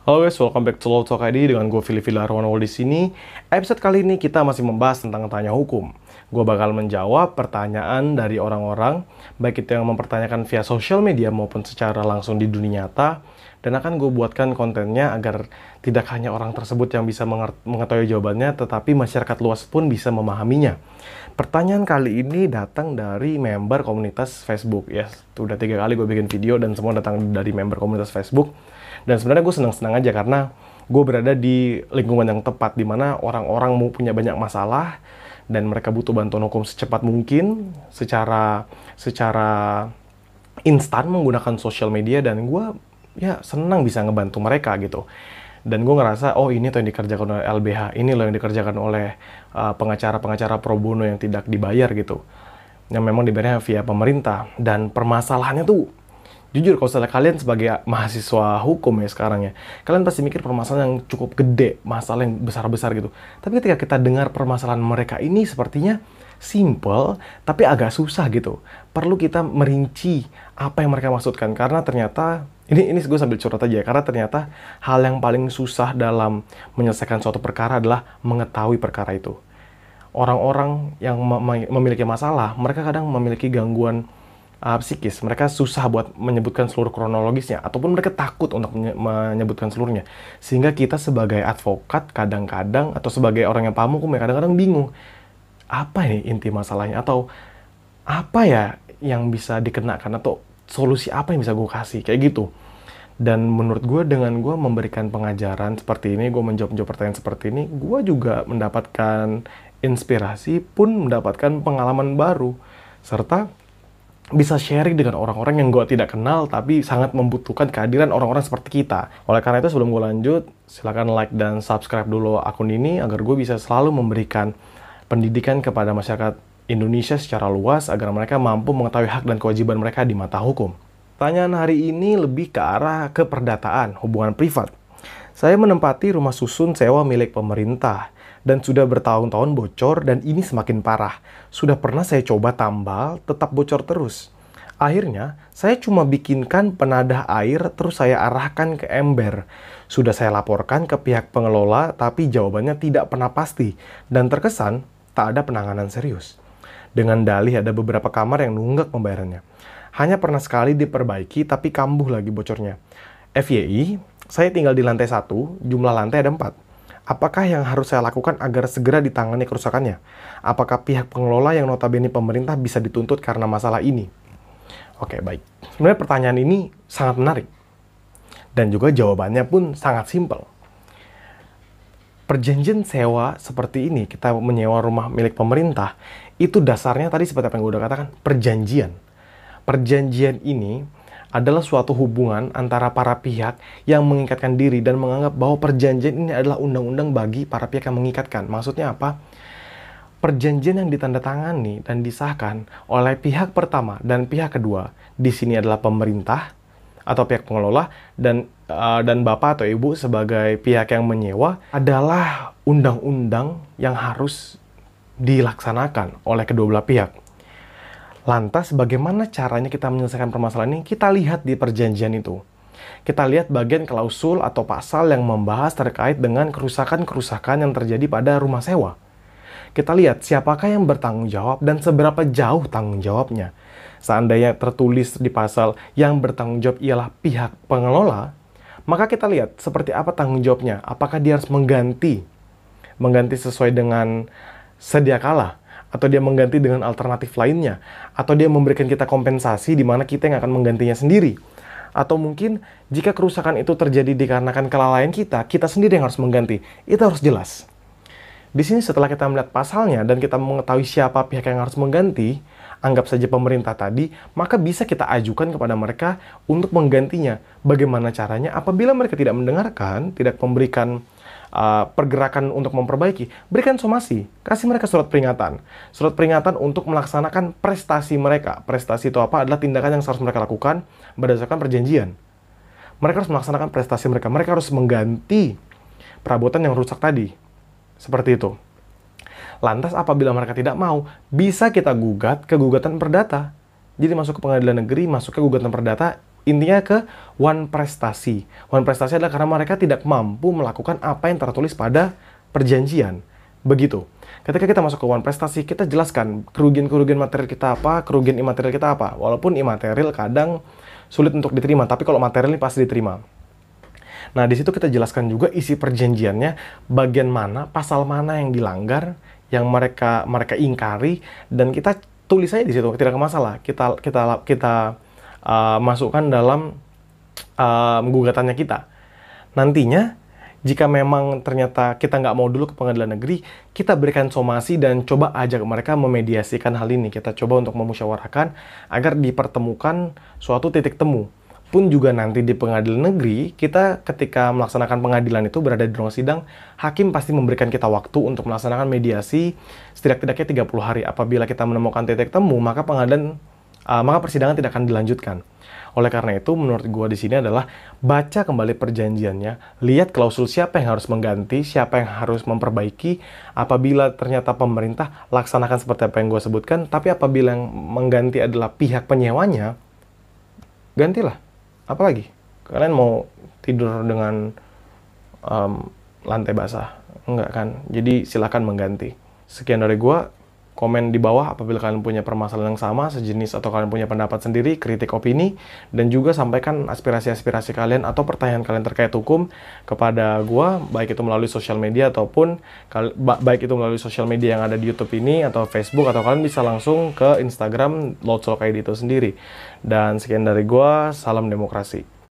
Halo guys, welcome back to Law Talk ID dengan gue Fili Arwanawal di sini. Episode kali ini kita masih membahas tentang tanya hukum. Gue bakal menjawab pertanyaan dari orang-orang, baik itu yang mempertanyakan via sosial media maupun secara langsung di dunia nyata. Dan akan gue buatkan kontennya agar tidak hanya orang tersebut yang bisa mengetahui jawabannya, tetapi masyarakat luas pun bisa memahaminya. Pertanyaan kali ini datang dari member komunitas Facebook. Ya, udah 3 kali gue bikin video dan semua datang dari member komunitas Facebook. Dan sebenarnya gue senang-senang aja karena gue berada di lingkungan yang tepat, di mana orang-orang mau punya banyak masalah dan mereka butuh bantuan hukum secepat mungkin, secara instan menggunakan sosial media, dan gue ya senang bisa ngebantu mereka gitu. Dan gue ngerasa, oh ini tuh yang dikerjakan oleh LBH, ini loh yang dikerjakan oleh pengacara-pengacara pro bono yang tidak dibayar gitu. Yang memang dibayarnya via pemerintah. Dan permasalahannya tuh, jujur kalau misalnya kalian sebagai mahasiswa hukum ya sekarang ya, kalian pasti mikir permasalahan yang cukup gede, masalah yang besar-besar gitu. Tapi ketika kita dengar permasalahan mereka ini sepertinya simple, tapi agak susah gitu. Perlu kita merinci apa yang mereka maksudkan, karena ternyata, ini gue sambil curhat aja ya, karena ternyata hal yang paling susah dalam menyelesaikan suatu perkara adalah mengetahui perkara itu. Orang-orang yang memiliki masalah, mereka kadang memiliki gangguan psikis, mereka susah buat menyebutkan seluruh kronologisnya, ataupun mereka takut untuk menyebutkan seluruhnya. Sehingga kita sebagai advokat kadang-kadang, atau sebagai orang yang paham hukum ya, kadang-kadang bingung, apa ini inti masalahnya, atau apa ya yang bisa dikenakan, atau solusi apa yang bisa gue kasih, kayak gitu. Dan menurut gue, dengan gue memberikan pengajaran seperti ini, gue menjawab pertanyaan seperti ini, gue juga mendapatkan inspirasi, pun mendapatkan pengalaman baru, serta bisa sharing dengan orang-orang yang gue tidak kenal, tapi sangat membutuhkan kehadiran orang-orang seperti kita. Oleh karena itu, sebelum gue lanjut, silakan like dan subscribe dulu akun ini, agar gue bisa selalu memberikan pendidikan kepada masyarakat Indonesia secara luas, agar mereka mampu mengetahui hak dan kewajiban mereka di mata hukum. Pertanyaan hari ini lebih ke arah keperdataan, hubungan privat. Saya menempati rumah susun sewa milik pemerintah, dan sudah bertahun-tahun bocor, dan ini semakin parah. Sudah pernah saya coba tambal, tetap bocor terus. Akhirnya, saya cuma bikinkan penadah air, terus saya arahkan ke ember. Sudah saya laporkan ke pihak pengelola, tapi jawabannya tidak pernah pasti, dan terkesan tak ada penanganan serius. Dengan dalih ada beberapa kamar yang nunggak pembayarannya. Hanya pernah sekali diperbaiki, tapi kambuh lagi bocornya. FYI, saya tinggal di lantai 1, jumlah lantai ada 4. Apakah yang harus saya lakukan agar segera ditangani kerusakannya? Apakah pihak pengelola yang notabene pemerintah bisa dituntut karena masalah ini? Oke, baik. Sebenarnya pertanyaan ini sangat menarik. Dan juga jawabannya pun sangat simpel. Perjanjian sewa seperti ini, kita menyewa rumah milik pemerintah, itu dasarnya tadi seperti apa yang gue udah katakan, perjanjian. Perjanjian ini adalah suatu hubungan antara para pihak yang mengikatkan diri dan menganggap bahwa perjanjian ini adalah undang-undang bagi para pihak yang mengikatkan. Maksudnya apa? Perjanjian yang ditandatangani dan disahkan oleh pihak pertama dan pihak kedua, di sini adalah pemerintah atau pihak pengelola, dan bapak atau ibu sebagai pihak yang menyewa, adalah undang-undang yang harus dilaksanakan oleh kedua belah pihak. Lantas, bagaimana caranya kita menyelesaikan permasalahan ini? Kita lihat di perjanjian itu. Kita lihat bagian klausul atau pasal yang membahas terkait dengan kerusakan-kerusakan yang terjadi pada rumah sewa. Kita lihat siapakah yang bertanggung jawab dan seberapa jauh tanggung jawabnya. Seandainya tertulis di pasal yang bertanggung jawab ialah pihak pengelola, maka kita lihat seperti apa tanggung jawabnya. Apakah dia harus mengganti sesuai dengan sedia kala, atau dia mengganti dengan alternatif lainnya, atau dia memberikan kita kompensasi di mana kita yang akan menggantinya sendiri. Atau mungkin jika kerusakan itu terjadi dikarenakan kelalaian kita sendiri yang harus mengganti. Itu harus jelas. Di sini setelah kita melihat pasalnya dan kita mengetahui siapa pihak yang harus mengganti, anggap saja pemerintah tadi, maka bisa kita ajukan kepada mereka untuk menggantinya. Bagaimana caranya? Apabila mereka tidak mendengarkan, tidak memberikan pergerakan untuk memperbaiki, berikan somasi, kasih mereka surat peringatan untuk melaksanakan prestasi mereka. Prestasi itu apa? Adalah tindakan yang harus mereka lakukan berdasarkan perjanjian. Mereka harus melaksanakan prestasi mereka harus mengganti perabotan yang rusak tadi, seperti itu. Lantas apabila mereka tidak mau, bisa kita gugat ke gugatan perdata. Jadi masuk ke pengadilan negeri, masuk ke gugatan perdata, intinya ke one prestasi. One prestasi adalah karena mereka tidak mampu melakukan apa yang tertulis pada perjanjian. Begitu. Ketika kita masuk ke one prestasi, kita jelaskan kerugian-kerugian material kita apa, kerugian imaterial kita apa. Walaupun imaterial kadang sulit untuk diterima, tapi kalau material ini pasti diterima. Nah, di situ kita jelaskan juga isi perjanjiannya, bagian mana, pasal mana yang dilanggar, yang mereka ingkari, dan kita tulis aja di situ, tidak masalah. Kita masukkan dalam gugatannya kita. Nantinya, jika memang ternyata kita nggak mau dulu ke pengadilan negeri, kita berikan somasi dan coba ajak mereka memediasikan hal ini. Kita coba untuk memusyawarahkan agar dipertemukan suatu titik temu. Pun juga nanti di pengadilan negeri, kita ketika melaksanakan pengadilan itu berada di ruang sidang, hakim pasti memberikan kita waktu untuk melaksanakan mediasi setidak-tidaknya 30 hari. Apabila kita menemukan titik temu, maka persidangan tidak akan dilanjutkan. Oleh karena itu, menurut gue di sini adalah baca kembali perjanjiannya, lihat klausul siapa yang harus mengganti, siapa yang harus memperbaiki. Apabila ternyata pemerintah laksanakan seperti apa yang gue sebutkan, tapi apabila yang mengganti adalah pihak penyewanya, gantilah. Apalagi? Kalian mau tidur dengan lantai basah? Enggak kan? Jadi silakan mengganti. Sekian dari gua. Komen di bawah apabila kalian punya permasalahan yang sama, sejenis, atau kalian punya pendapat sendiri, kritik opini, dan juga sampaikan aspirasi-aspirasi kalian atau pertanyaan kalian terkait hukum kepada gua, baik itu melalui sosial media ataupun baik itu melalui sosial media yang ada di YouTube ini atau Facebook, atau kalian bisa langsung ke Instagram Lotso ID itu sendiri. Dan sekian dari gua, salam demokrasi.